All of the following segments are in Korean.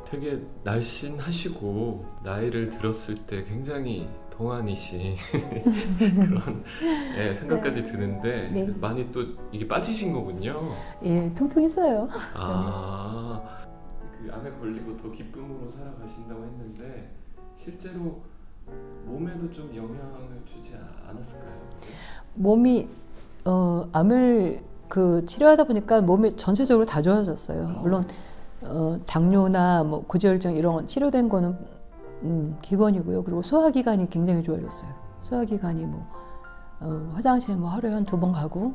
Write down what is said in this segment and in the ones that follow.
되게 날씬하시고 나이를 들었을 때 굉장히 동안이신 그런 생각까지 드는데 네. 많이 또 이게 빠지신 거군요. 예, 통통했어요. 그 암에 걸리고 더 기쁨으로 살아가신다고 했는데 실제로 몸에도 좀 영향을 주지 않았을까요? 몸이 암을 치료하다 보니까 몸이 전체적으로 다 좋아졌어요. 물론 당뇨나 뭐 고지혈증 이런 건 치료된 거는 기본이고요. 그리고 소화기관이 굉장히 좋아졌어요. 소화기관이 뭐 화장실 뭐 하루에 한 2번 가고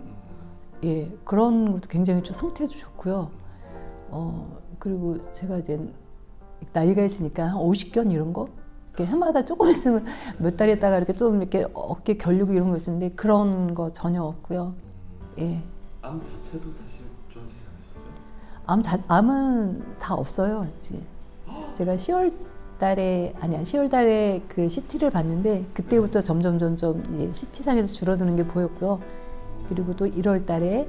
예, 그런 것도 굉장히 상태도 좋고요. 그리고 제가 이제 나이가 있으니까 한 50견 이런 거 이렇게 해마다 조금 있으면 몇 달 있다가 이렇게 좀 이렇게 어깨 결리고 이런 거 있었는데 그런 거 전혀 없고요. 예. 암 자체도 사실 좋아지지 않으셨어요? 암은 다 없어요. 이제 제가 10월 달에 그 CT를 봤는데 그때부터 점점 이제 CT상에서 줄어드는 게 보였고요. 그리고 또 1월 달에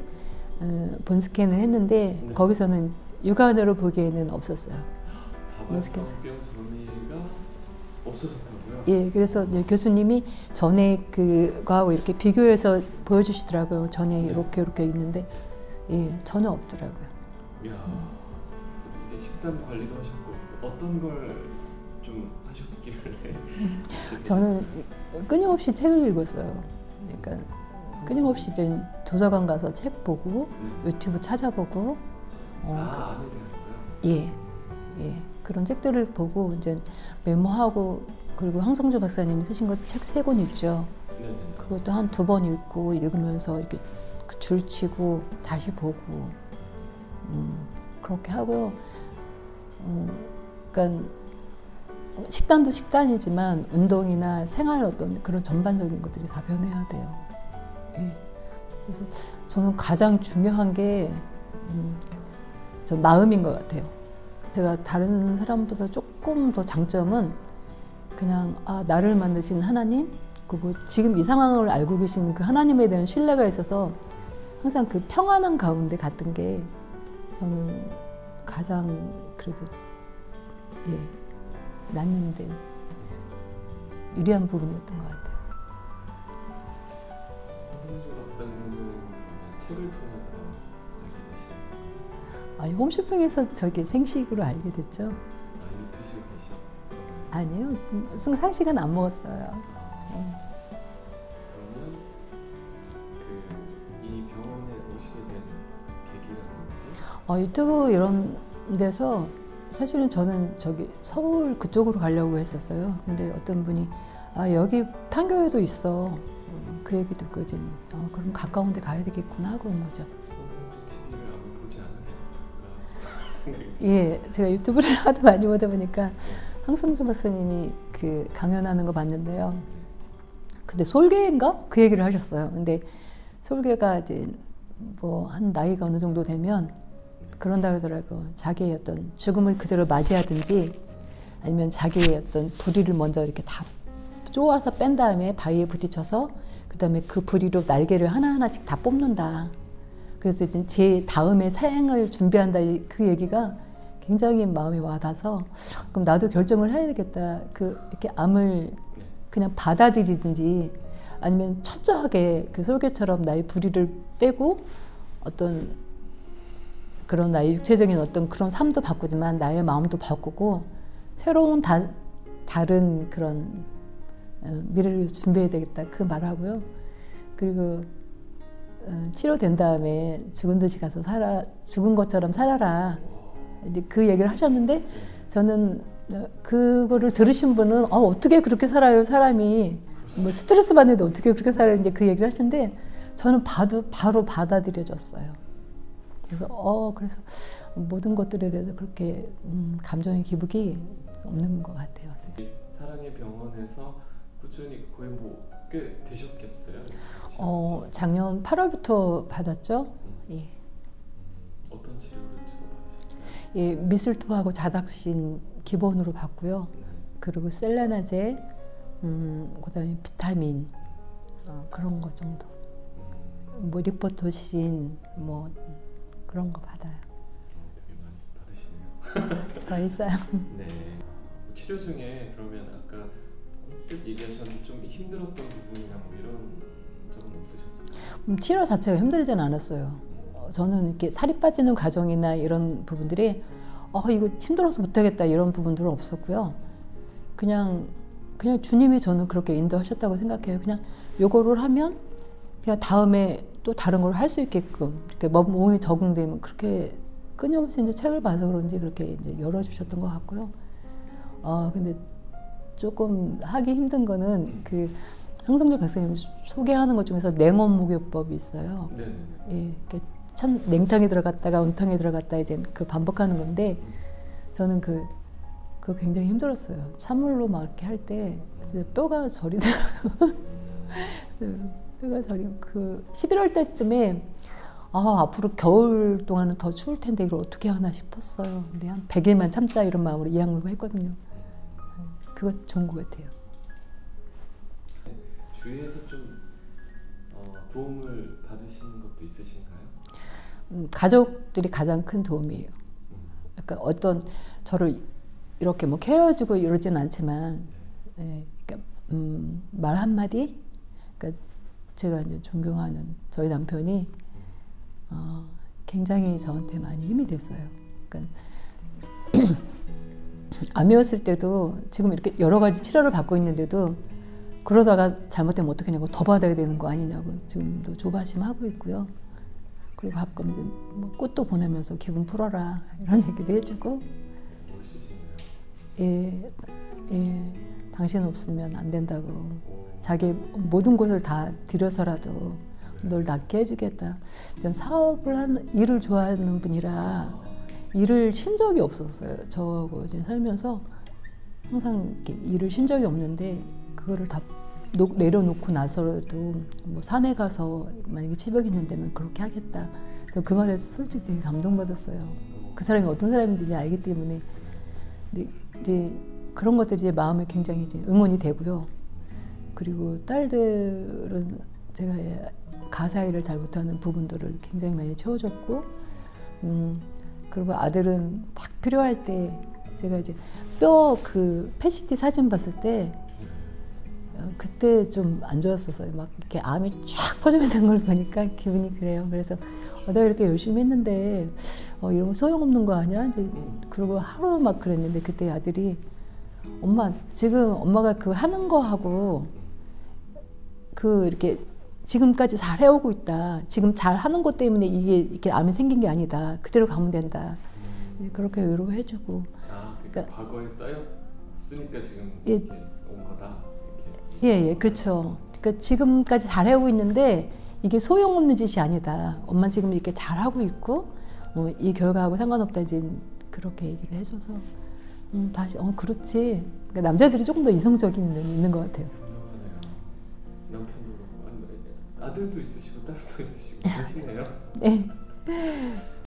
본 스캔을 했는데 거기서는 육안으로 보기에는 없었어요. 다발성병 전이가 없어졌다고요? 예, 그래서 교수님이 전에 그거하고 이렇게 비교해서 보여주시더라고요. 전에 이렇게 있는데 예, 전혀 없더라고요. 이야, 이제 식단 관리도 하셨고 어떤 걸 좀 하셨길래? 저는 끊임없이 책을 읽었어요. 그러니까 끊임없이 이제 도서관 가서 책 보고 유튜브 찾아보고 암에 대한 거요? 예, 그런 책들을 보고 이제 메모하고 그리고 황성주 박사님이 쓰신 거 책 3권 있죠. 그것도 한 2번 읽고 읽으면서 이렇게 줄치고 다시 보고 그렇게 하고요. 그러니까 식단도 식단이지만 운동이나 생활 어떤 그런 전반적인 것들이 다 변해야 돼요. 예. 그래서 저는 가장 중요한 게 저 마음인 것 같아요. 제가 다른 사람보다 조금 더 장점은 그냥 나를 만드신 하나님 그리고 지금 이 상황을 알고 계신 그 하나님에 대한 신뢰가 있어서 항상 그 평안한 가운데 갔던 게 저는 가장 그래도 낫는데 유리한 부분이었던 것 같아요. 황성주 박사님은 책을 통해서 알게 되신 건가요? 아니 홈쇼핑에서 저기 생식으로 알게 됐죠. 많이 드시고 계신? 아니에요. 상식은 안 먹었어요. 그러면 이 병원에 오시게 된 계기라든지? 유튜브 이런 데서 사실은 저는 저기 서울 그쪽으로 가려고 했었어요. 근데 어떤 분이 여기 판교에도 있어. 그 얘기 듣고 이제 그럼 가까운 데 가야 되겠구나 하고 온 거죠. 황성주 TV를 아마 보지 않으셨을까 생각이 예, 제가 유튜브를 하도 많이 보다 보니까 황성주 박사님이 그 강연하는 거 봤는데요. 근데 솔개인가? 그 얘기를 하셨어요. 근데 솔개가 이제 뭐 한 나이가 어느 정도 되면 그런다 그러더라고. 자기의 어떤 죽음을 그대로 맞이하든지 아니면 자기의 어떤 부리를 먼저 이렇게 다 쪼아서 뺀 다음에 바위에 부딪혀서 그 다음에 그 부리로 날개를 하나하나씩 다 뽑는다. 그래서 이제 제 다음에 생을 준비한다. 그 얘기가 굉장히 마음이 와닿아서 그럼 나도 결정을 해야 되겠다. 이렇게 암을 그냥 받아들이든지 아니면 철저하게 그 솔개처럼 나의 부리를 빼고 어떤 그런 나의 육체적인 어떤 그런 삶도 바꾸지만 나의 마음도 바꾸고 새로운 다른 그런 미래를 준비해야 되겠다. 그 말하고요. 그리고 치료된 다음에 죽은 듯이 가서 죽은 것처럼 살아라. 이제 그 얘기를 하셨는데 저는 그거를 들으신 분은 어떻게 그렇게 살아요 사람이 뭐 스트레스 받는데 어떻게 그렇게 살아요 이제 그 얘기를 하시는데 저는 바로 받아들여졌어요. 그래서 모든 것들에 대해서 그렇게 감정의 기복이 없는 것 같아요. 사랑의 병원에서 꾸준히 거의 뭐 꽤 되셨겠어요? 작년 8월부터 받았죠. 예. 어떤 치료를 주로 받으셨어요? 예, 미술토하고 자닥신 기본으로 받고요. 그리고 셀레나제, 그다음에 비타민 그런 거 정도. 뭐 리포토신 뭐 그런 거 받아요. 되게 많이 받으시네요. 더 있어요. 네. 치료 중에 그러면 아까 언뜻 얘기하셨는데 좀 힘들었던 부분이나 뭐 이런 적은 없으셨어요? 치료 자체가 힘들진 않았어요. 저는 이렇게 살이 빠지는 과정이나 이런 부분들이 이거 힘들어서 못하겠다 이런 부분들은 없었고요. 그냥 주님이 저는 그렇게 인도하셨다고 생각해요. 그냥 요거를 하면 그냥 다음에 또 다른 걸 할 수 있게끔 이렇게 몸이 적응되면 그렇게 끊임없이 이제 책을 봐서 그런지 그렇게 이제 열어주셨던 것 같고요. 근데 조금 하기 힘든 거는 그 황성조 박사님 소개하는 것 중에서 냉온목욕법이 있어요. 네네네. 예, 참 냉탕에 들어갔다가 온탕에 들어갔다 이제 그 반복하는 건데 저는 그거 굉장히 힘들었어요. 찬물로 막 이렇게 할 때 뼈가 저리더라고요. 뼈가 저리고 그 11월 때쯤에 앞으로 겨울 동안은 더 추울 텐데 이걸 어떻게 하나 싶었어요. 근데 한 100일만 참자 이런 마음으로 이 약물고 했거든요. 그거 좋은 것 같아요. 주위에서 좀 도움을 받으시는 것도 있으신가요? 가족들이 가장 큰 도움이에요. 그러니까 어떤 저를 이렇게 뭐 케어해주고 이러진 않지만, 그러니까 말 한마디, 그러니까 제가 이제 존경하는 저희 남편이 굉장히 저한테 많이 힘이 됐어요. 그러니까 암이었을 때도 지금 이렇게 여러 가지 치료를 받고 있는데도 그러다가 잘못되면 어떻게 하냐고 더 받아야 되는 거 아니냐고 지금도 조바심하고 있고요. 그리고 가끔 이제 뭐 꽃도 보내면서 기분 풀어라 이런 얘기도 해주고. 멋있으시네요. 예, 당신 없으면 안 된다고. 자기 모든 것을 다 들여서라도 널 낫게 해주겠다. 전 사업을 하는 일을 좋아하는 분이라 일을 쉰 적이 없었어요. 저하고 이제 살면서 항상 이렇게 일을 쉰 적이 없는데 그거를 다 내려놓고 나서라도 뭐 산에 가서 만약에 치벽이 있는다면 그렇게 하겠다. 저 그 말에 솔직히 되게 감동받았어요. 그 사람이 어떤 사람인지 알기 때문에. 근데 이제 그런 것들이 이제 마음에 굉장히 이제 응원이 되고요. 그리고 딸들은 제가 가사 일을 잘 못하는 부분들을 굉장히 많이 채워줬고, 그리고 아들은 딱 필요할 때 제가 이제 뼈 그 PET 사진 봤을 때 그때 좀 안 좋았었어요. 막 이렇게 암이 쫙 퍼져 있는 걸 보니까 기분이 그래요. 그래서 내가 이렇게 열심히 했는데 이런 거 소용없는 거 아니야? 이제 그러고 하루 막 그랬는데 그때 아들이 엄마 지금 엄마가 그 하는 거 하고 그 이렇게 지금까지 잘 해오고 있다. 지금 잘 하는 것 때문에 이게 이렇게 암이 생긴 게 아니다. 그대로 가면 된다. 그렇게 위로해주고. 그러니까 과거에 쌓였으니까 지금 이렇게 온 거다. 예, 그렇죠. 그러니까 지금까지 잘 해오고 있는데 이게 소용없는 짓이 아니다. 엄마 지금 이렇게 잘 하고 있고 이 결과하고 상관없다. 이제 그렇게 얘기를 해줘서 다시 그렇지. 그러니까 남자들이 조금 더 이성적인 면이 있는 것 같아요. 남편도 그렇고 아들도 있으시고 딸도 있으시고 그러시네요. 네.